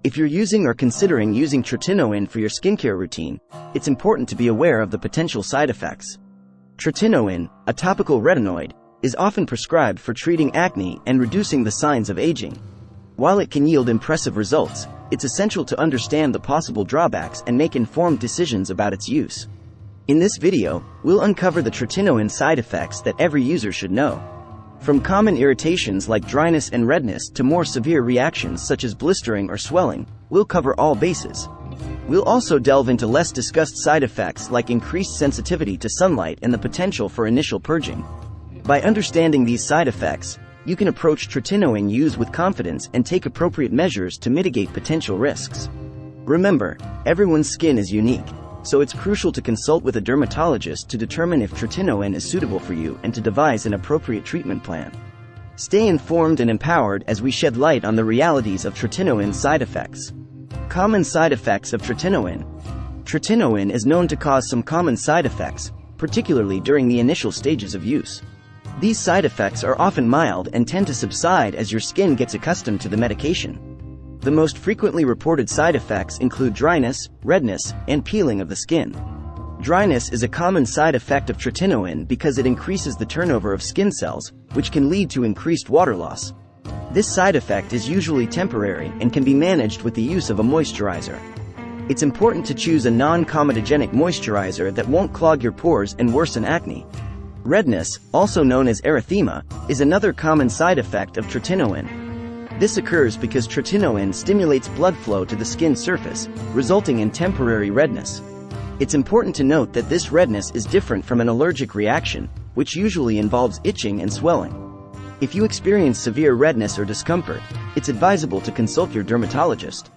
If you're using or considering using Tretinoin for your skincare routine, it's important to be aware of the potential side effects. Tretinoin, a topical retinoid, is often prescribed for treating acne and reducing the signs of aging. While it can yield impressive results, it's essential to understand the possible drawbacks and make informed decisions about its use. In this video, we'll uncover the Tretinoin side effects that every user should know. From common irritations like dryness and redness to more severe reactions such as blistering or swelling, we'll cover all bases. We'll also delve into less discussed side effects like increased sensitivity to sunlight and the potential for initial purging. By understanding these side effects, you can approach Tretinoin use with confidence and take appropriate measures to mitigate potential risks. Remember, everyone's skin is unique, so it's crucial to consult with a dermatologist to determine if Tretinoin is suitable for you and to devise an appropriate treatment plan. Stay informed and empowered as we shed light on the realities of Tretinoin side effects. Common side effects of Tretinoin. Tretinoin is known to cause some common side effects, particularly during the initial stages of use. These side effects are often mild and tend to subside as your skin gets accustomed to the medication. The most frequently reported side effects include dryness, redness, and peeling of the skin. Dryness is a common side effect of Tretinoin because it increases the turnover of skin cells, which can lead to increased water loss. This side effect is usually temporary and can be managed with the use of a moisturizer. It's important to choose a non-comedogenic moisturizer that won't clog your pores and worsen acne. Redness, also known as erythema, is another common side effect of Tretinoin. This occurs because Tretinoin stimulates blood flow to the skin surface, resulting in temporary redness. It's important to note that this redness is different from an allergic reaction, which usually involves itching and swelling. If you experience severe redness or discomfort, it's advisable to consult your dermatologist.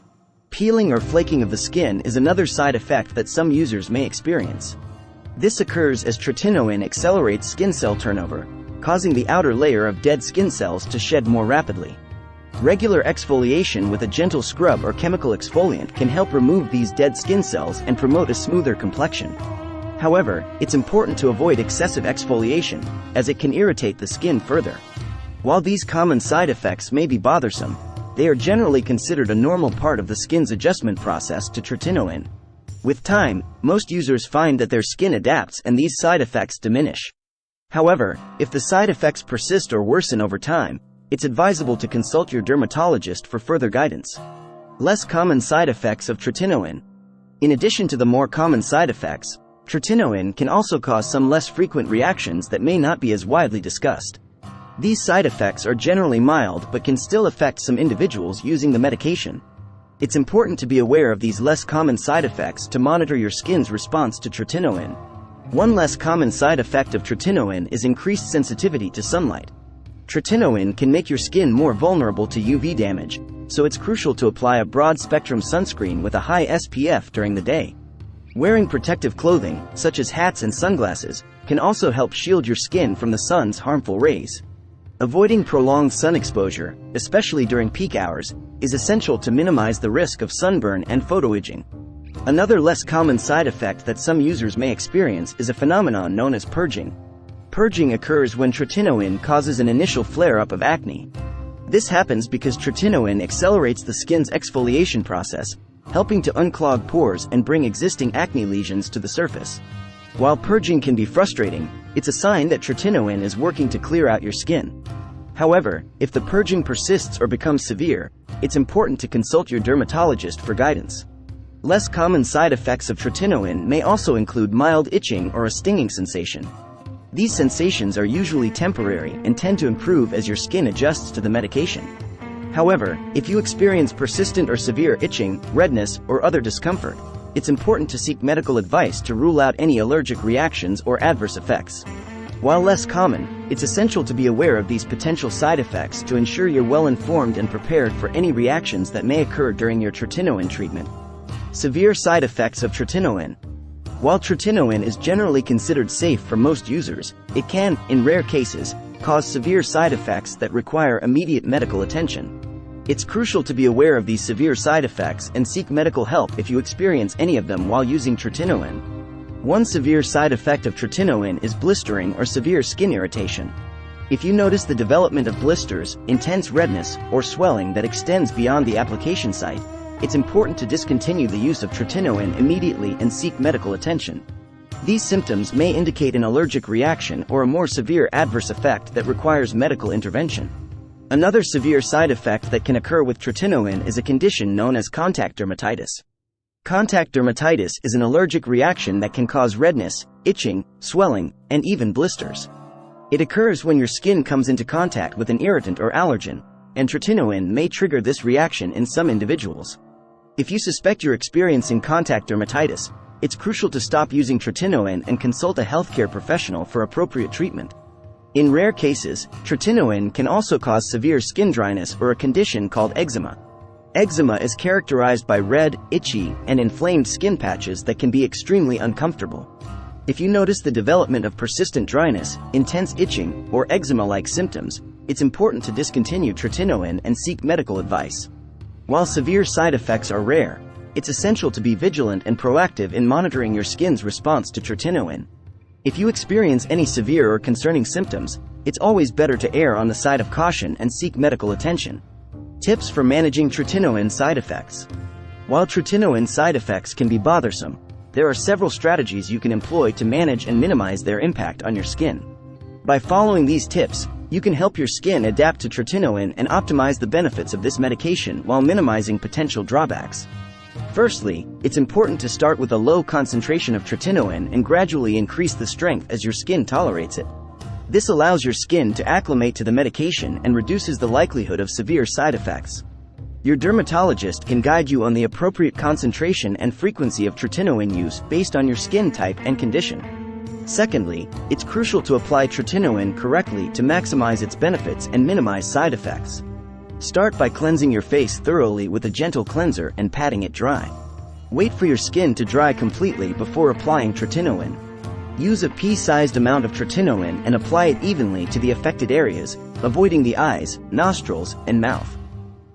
Peeling or flaking of the skin is another side effect that some users may experience. This occurs as Tretinoin accelerates skin cell turnover, causing the outer layer of dead skin cells to shed more rapidly. Regular exfoliation with a gentle scrub or chemical exfoliant can help remove these dead skin cells and promote a smoother complexion. However, it's important to avoid excessive exfoliation, as it can irritate the skin further. While these common side effects may be bothersome, they are generally considered a normal part of the skin's adjustment process to Tretinoin. With time, most users find that their skin adapts and these side effects diminish. However, if the side effects persist or worsen over time, it's advisable to consult your dermatologist for further guidance. Less common side effects of Tretinoin. In addition to the more common side effects, Tretinoin can also cause some less frequent reactions that may not be as widely discussed. These side effects are generally mild but can still affect some individuals using the medication. It's important to be aware of these less common side effects to monitor your skin's response to Tretinoin. One less common side effect of Tretinoin is increased sensitivity to sunlight. Tretinoin can make your skin more vulnerable to UV damage, so it's crucial to apply a broad-spectrum sunscreen with a high SPF during the day. Wearing protective clothing, such as hats and sunglasses, can also help shield your skin from the sun's harmful rays. Avoiding prolonged sun exposure, especially during peak hours, is essential to minimize the risk of sunburn and photoaging. Another less common side effect that some users may experience is a phenomenon known as purging. Purging occurs when Tretinoin causes an initial flare-up of acne. This happens because Tretinoin accelerates the skin's exfoliation process, helping to unclog pores and bring existing acne lesions to the surface. While purging can be frustrating, it's a sign that Tretinoin is working to clear out your skin. However, if the purging persists or becomes severe, it's important to consult your dermatologist for guidance. Less common side effects of Tretinoin may also include mild itching or a stinging sensation. These sensations are usually temporary and tend to improve as your skin adjusts to the medication. However, if you experience persistent or severe itching, redness, or other discomfort, it's important to seek medical advice to rule out any allergic reactions or adverse effects. While less common, it's essential to be aware of these potential side effects to ensure you're well informed and prepared for any reactions that may occur during your Tretinoin treatment. Severe side effects of Tretinoin. While Tretinoin is generally considered safe for most users, it can, in rare cases, cause severe side effects that require immediate medical attention. It's crucial to be aware of these severe side effects and seek medical help if you experience any of them while using Tretinoin. One severe side effect of Tretinoin is blistering or severe skin irritation. If you notice the development of blisters, intense redness, or swelling that extends beyond the application site, it's important to discontinue the use of tretinoin immediately and seek medical attention. These symptoms may indicate an allergic reaction or a more severe adverse effect that requires medical intervention. Another severe side effect that can occur with tretinoin is a condition known as contact dermatitis. Contact dermatitis is an allergic reaction that can cause redness, itching, swelling, and even blisters. It occurs when your skin comes into contact with an irritant or allergen, and tretinoin may trigger this reaction in some individuals. If you suspect you're experiencing contact dermatitis, it's crucial to stop using tretinoin and consult a healthcare professional for appropriate treatment. In rare cases, tretinoin can also cause severe skin dryness or a condition called eczema. Eczema is characterized by red, itchy, and inflamed skin patches that can be extremely uncomfortable. If you notice the development of persistent dryness, intense itching, or eczema-like symptoms, it's important to discontinue tretinoin and seek medical advice. While severe side effects are rare, it's essential to be vigilant and proactive in monitoring your skin's response to tretinoin. If you experience any severe or concerning symptoms, it's always better to err on the side of caution and seek medical attention. Tips for managing tretinoin side effects. While tretinoin side effects can be bothersome, there are several strategies you can employ to manage and minimize their impact on your skin. By following these tips, you can help your skin adapt to tretinoin and optimize the benefits of this medication while minimizing potential drawbacks. Firstly, it's important to start with a low concentration of tretinoin and gradually increase the strength as your skin tolerates it. This allows your skin to acclimate to the medication and reduces the likelihood of severe side effects. Your dermatologist can guide you on the appropriate concentration and frequency of tretinoin use based on your skin type and condition. Secondly, it's crucial to apply tretinoin correctly to maximize its benefits and minimize side effects. Start by cleansing your face thoroughly with a gentle cleanser and patting it dry. Wait for your skin to dry completely before applying tretinoin. Use a pea-sized amount of tretinoin and apply it evenly to the affected areas, avoiding the eyes, nostrils, and mouth.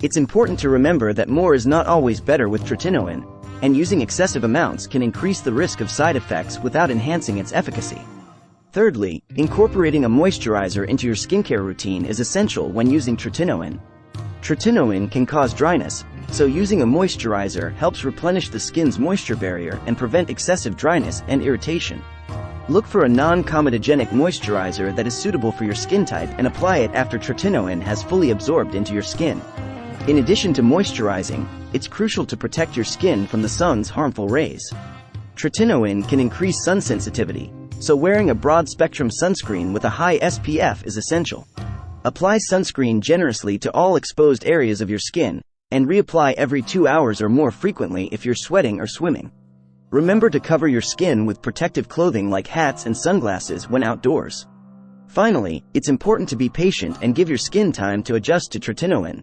It's important to remember that more is not always better with tretinoin, and using excessive amounts can increase the risk of side effects without enhancing its efficacy. Thirdly, incorporating a moisturizer into your skincare routine is essential when using tretinoin. Tretinoin can cause dryness, so using a moisturizer helps replenish the skin's moisture barrier and prevent excessive dryness and irritation. Look for a non-comedogenic moisturizer that is suitable for your skin type and apply it after tretinoin has fully absorbed into your skin. In addition to moisturizing, it's crucial to protect your skin from the sun's harmful rays. Tretinoin can increase sun sensitivity, so wearing a broad-spectrum sunscreen with a high SPF is essential. Apply sunscreen generously to all exposed areas of your skin, and reapply every 2 hours or more frequently if you're sweating or swimming. Remember to cover your skin with protective clothing like hats and sunglasses when outdoors. Finally, it's important to be patient and give your skin time to adjust to tretinoin.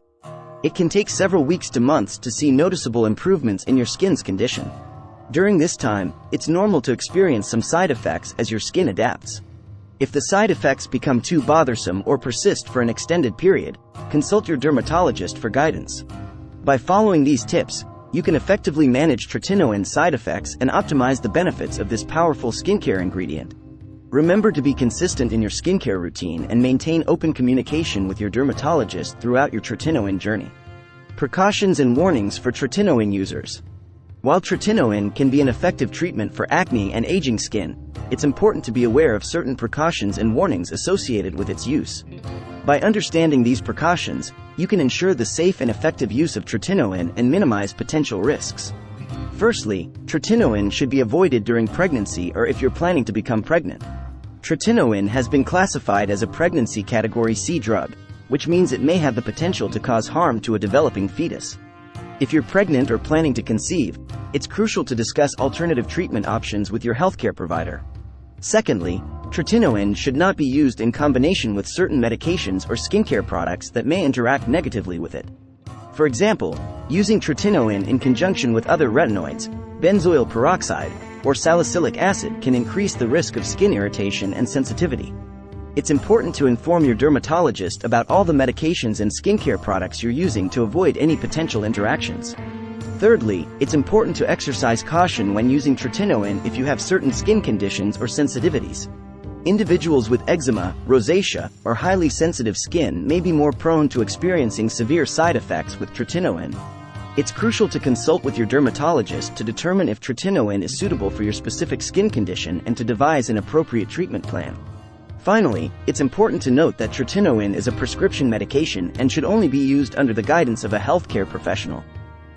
It can take several weeks to months to see noticeable improvements in your skin's condition. During this time, it's normal to experience some side effects as your skin adapts. If the side effects become too bothersome or persist for an extended period, consult your dermatologist for guidance. By following these tips, you can effectively manage tretinoin side effects and optimize the benefits of this powerful skincare ingredient. Remember to be consistent in your skincare routine and maintain open communication with your dermatologist throughout your tretinoin journey. Precautions and warnings for tretinoin users. While tretinoin can be an effective treatment for acne and aging skin, it's important to be aware of certain precautions and warnings associated with its use. By understanding these precautions, you can ensure the safe and effective use of tretinoin and minimize potential risks. Firstly, tretinoin should be avoided during pregnancy or if you're planning to become pregnant. Tretinoin has been classified as a pregnancy category C drug, which means it may have the potential to cause harm to a developing fetus. If you're pregnant or planning to conceive, it's crucial to discuss alternative treatment options with your healthcare provider. Secondly, tretinoin should not be used in combination with certain medications or skincare products that may interact negatively with it. For example, using tretinoin in conjunction with other retinoids, benzoyl peroxide, or salicylic acid can increase the risk of skin irritation and sensitivity. It's important to inform your dermatologist about all the medications and skincare products you're using to avoid any potential interactions. Thirdly, it's important to exercise caution when using tretinoin if you have certain skin conditions or sensitivities. Individuals with eczema, rosacea, or highly sensitive skin may be more prone to experiencing severe side effects with tretinoin. It's crucial to consult with your dermatologist to determine if tretinoin is suitable for your specific skin condition and to devise an appropriate treatment plan. Finally, it's important to note that tretinoin is a prescription medication and should only be used under the guidance of a healthcare professional.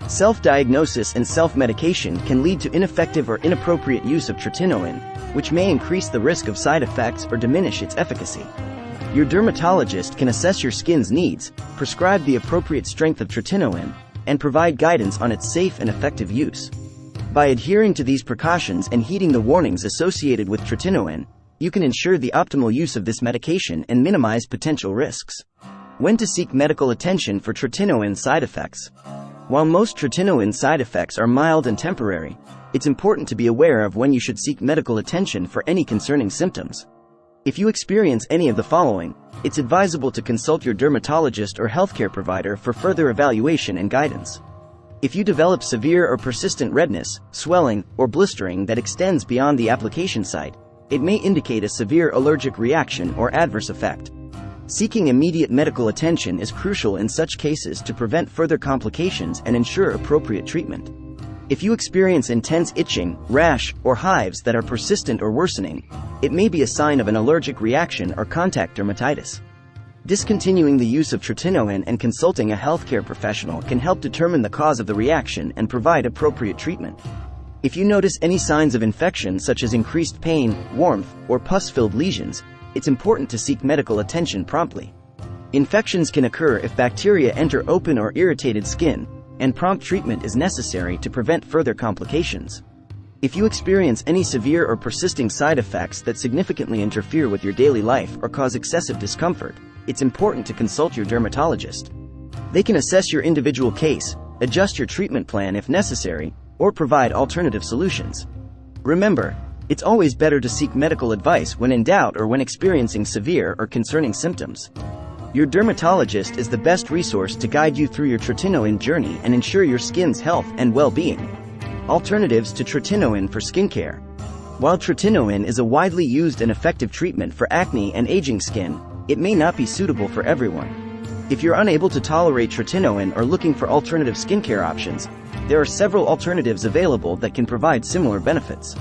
Self-diagnosis and self-medication can lead to ineffective or inappropriate use of tretinoin, which may increase the risk of side effects or diminish its efficacy. Your dermatologist can assess your skin's needs, prescribe the appropriate strength of tretinoin, and provide guidance on its safe and effective use. By adhering to these precautions and heeding the warnings associated with tretinoin, you can ensure the optimal use of this medication and minimize potential risks. When to seek medical attention for tretinoin side effects. While most tretinoin side effects are mild and temporary, it's important to be aware of when you should seek medical attention for any concerning symptoms. If you experience any of the following, it's advisable to consult your dermatologist or healthcare provider for further evaluation and guidance. If you develop severe or persistent redness, swelling, or blistering that extends beyond the application site, it may indicate a severe allergic reaction or adverse effect. Seeking immediate medical attention is crucial in such cases to prevent further complications and ensure appropriate treatment. If you experience intense itching, rash, or hives that are persistent or worsening, it may be a sign of an allergic reaction or contact dermatitis. Discontinuing the use of tretinoin and consulting a healthcare professional can help determine the cause of the reaction and provide appropriate treatment. If you notice any signs of infection such as increased pain, warmth, or pus-filled lesions, it's important to seek medical attention promptly. Infections can occur if bacteria enter open or irritated skin, and prompt treatment is necessary to prevent further complications. If you experience any severe or persisting side effects that significantly interfere with your daily life or cause excessive discomfort, it's important to consult your dermatologist. They can assess your individual case, adjust your treatment plan if necessary, or provide alternative solutions. Remember, it's always better to seek medical advice when in doubt or when experiencing severe or concerning symptoms. Your dermatologist is the best resource to guide you through your tretinoin journey and ensure your skin's health and well-being. Alternatives to tretinoin for skincare. While tretinoin is a widely used and effective treatment for acne and aging skin, it may not be suitable for everyone. If you're unable to tolerate tretinoin or looking for alternative skincare options, there are several alternatives available that can provide similar benefits.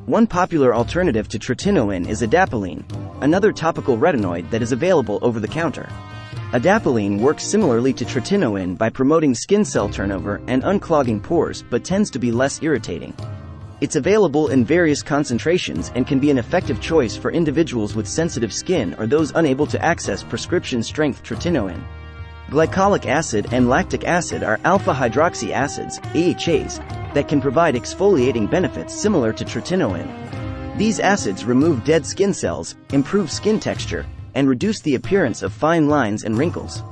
One popular alternative to tretinoin is adapalene, another topical retinoid that is available over the counter. Adapalene works similarly to tretinoin by promoting skin cell turnover and unclogging pores but tends to be less irritating. It's available in various concentrations and can be an effective choice for individuals with sensitive skin or those unable to access prescription-strength tretinoin. Glycolic acid and lactic acid are alpha-hydroxy acids, AHAs, that can provide exfoliating benefits similar to tretinoin. These acids remove dead skin cells, improve skin texture, and reduce the appearance of fine lines and wrinkles.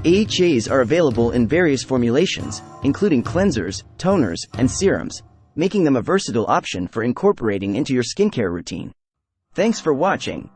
AHAs are available in various formulations, including cleansers, toners, and serums, making them a versatile option for incorporating into your skincare routine. Thanks for watching.